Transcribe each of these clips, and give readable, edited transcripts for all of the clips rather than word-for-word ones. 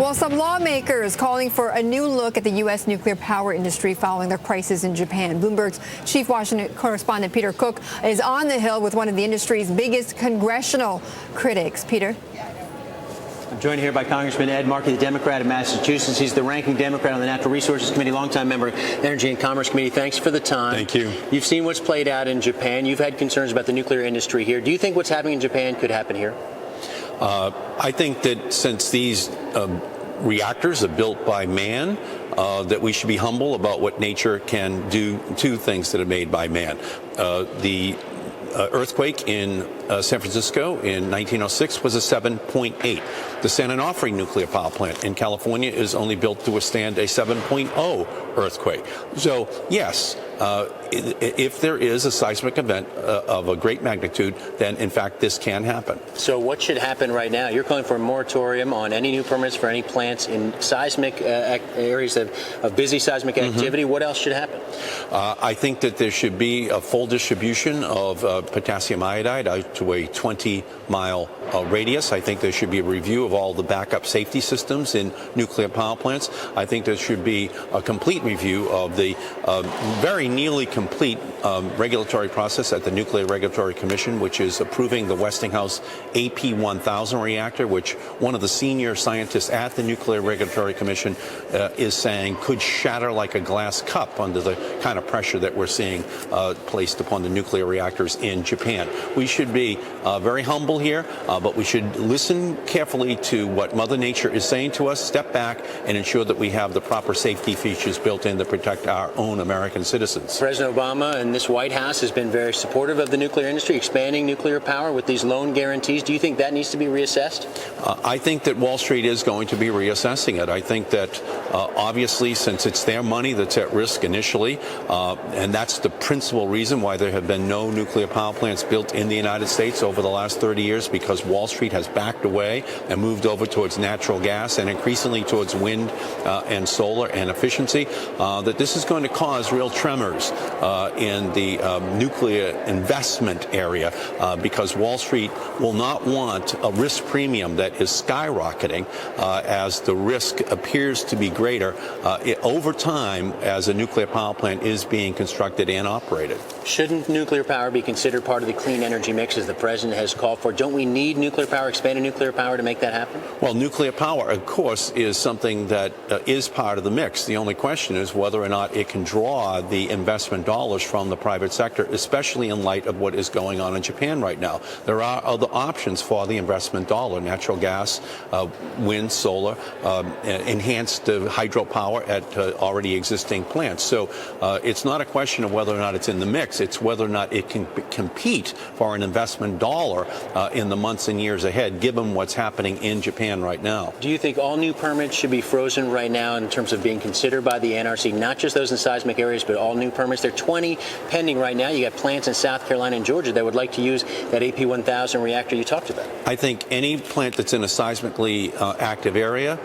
Well, some lawmakers calling for a new look at the U.S. nuclear power industry following the crisis in Japan. Bloomberg's chief Washington correspondent Peter Cook is on the Hill with one of the industry's biggest congressional critics. Peter? I'm joined here by Congressman Ed Markey, the Democrat of Massachusetts. He's the ranking Democrat on the Natural Resources Committee, longtime member of the Energy and Commerce Committee. Thanks for the time. Thank you. You've seen what's played out in Japan. You've had concerns about the nuclear industry here. Do you think what's happening in Japan could happen here? I think that since these reactors are built by man, that we should be humble about what nature can do to things that are made by man. The earthquake in San Francisco in 1906 was a 7.8. The San Onofre nuclear power plant in California is only built to withstand a 7.0 earthquake. So, yes, if there is a seismic event of a great magnitude, then, in fact, this can happen. So what should happen right now? You're calling for a moratorium on any new permits for any plants in seismic areas of busy seismic activity. What else should happen? I think that there should be a full distribution of potassium iodide out to a 20-mile radius. I think there should be a review of all the backup safety systems in nuclear power plants. I think there should be a complete review of the very nearly complete regulatory process at the Nuclear Regulatory Commission, which is approving the Westinghouse AP1000 reactor, which one of the senior scientists at the Nuclear Regulatory Commission is saying could shatter like a glass cup under the kind of pressure that we're seeing placed upon the nuclear reactors in Japan. We should be very humble here, but we should listen carefully to what Mother Nature is saying to us, step back, and ensure that we have the proper safety features built in to protect our own American citizens. President Obama and this White House has been very supportive of the nuclear industry, expanding nuclear power with these loan guarantees. Do you think that needs to be reassessed? I think that Wall Street is going to be reassessing it. I think that obviously, since it's their money that's at risk initially, and that's the principal reason why there have been no nuclear power plants built in the United States over the last 30 years, because Wall Street has backed away and moved over towards natural gas and increasingly towards wind and solar and efficiency, that this is going to cause real tremors in the nuclear investment area, because Wall Street will not want a risk premium that is skyrocketing as the risk appears to be greater over time as a nuclear power plant is being constructed and operated. Shouldn't nuclear power be considered part of the clean energy mix as the president has called for? Don't we need nuclear power, expanded nuclear power to make that happen? Well, nuclear power, of course, is something that is part of the mix. The only question is whether or not it can draw the investment dollars from the private sector, especially in light of what is going on in Japan right now. There are other options for the investment dollar: natural gas, wind, solar, enhanced hydropower at already existing plants. So it's not a question of whether or not it's in the mix. It's whether or not it can compete for an investment dollar in the months and years ahead, given what's happening in Japan right now. Do you think all new permits should be frozen right now in terms of being considered by the NRC, not just those in seismic areas, but all new permits? There are 20 pending right now. You got plants in South Carolina and Georgia that would like to use that AP1000 reactor you talked about. I think any plant that's in a seismically active area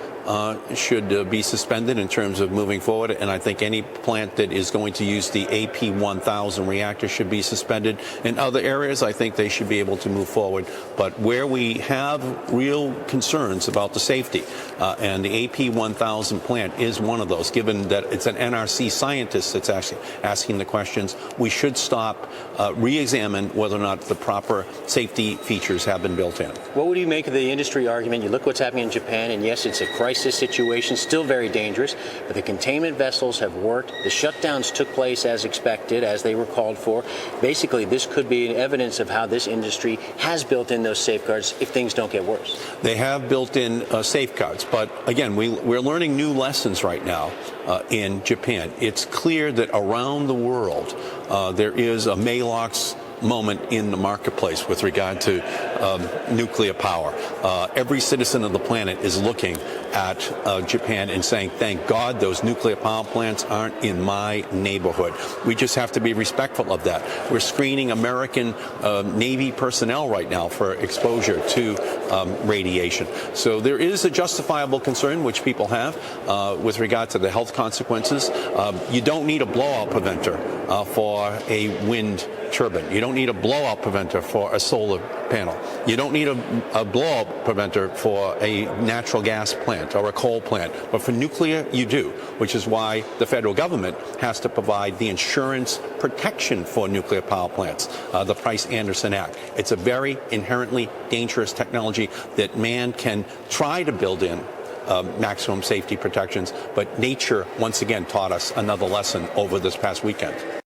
should be suspended in terms of moving forward, and I think any plant that is going to use the AP1000 reactor should be suspended. In other areas, I think they should be able to move forward, but where we have real concerns about the safety, and the AP1000 plant is one of those, given that it's an NRC scientist that's actually asking the questions, we should stop, re-examine whether or not the proper safety features have been built in. What would you make of the industry argument? You look what's happening in Japan, and yes, it's a crisis situation, still very dangerous, but the containment vessels have worked. The shutdowns took place as expected, as they were called for. Basically, this could be evidence of how this industry has built in those safeguards if things don't get worse. They have built in safeguards, but again, we're learning new lessons right now in Japan. It's clear that around the world there is a Maalox moment in the marketplace with regard to nuclear power. Every citizen of the planet is looking at Japan and saying, thank God those nuclear power plants aren't in my neighborhood. We just have to be respectful of that. We're screening American Navy personnel right now for exposure to radiation. So there is a justifiable concern which people have with regard to the health consequences. You don't need a blowout preventer for a wind turbine. You don't need a blowout preventer for a solar panel. You don't need a blowout preventer for a natural gas plant. plant or a coal plant. But for nuclear, you do, which is why the federal government has to provide the insurance protection for nuclear power plants, the Price-Anderson Act. It's a very inherently dangerous technology that man can try to build in maximum safety protections, but nature once again taught us another lesson over this past weekend.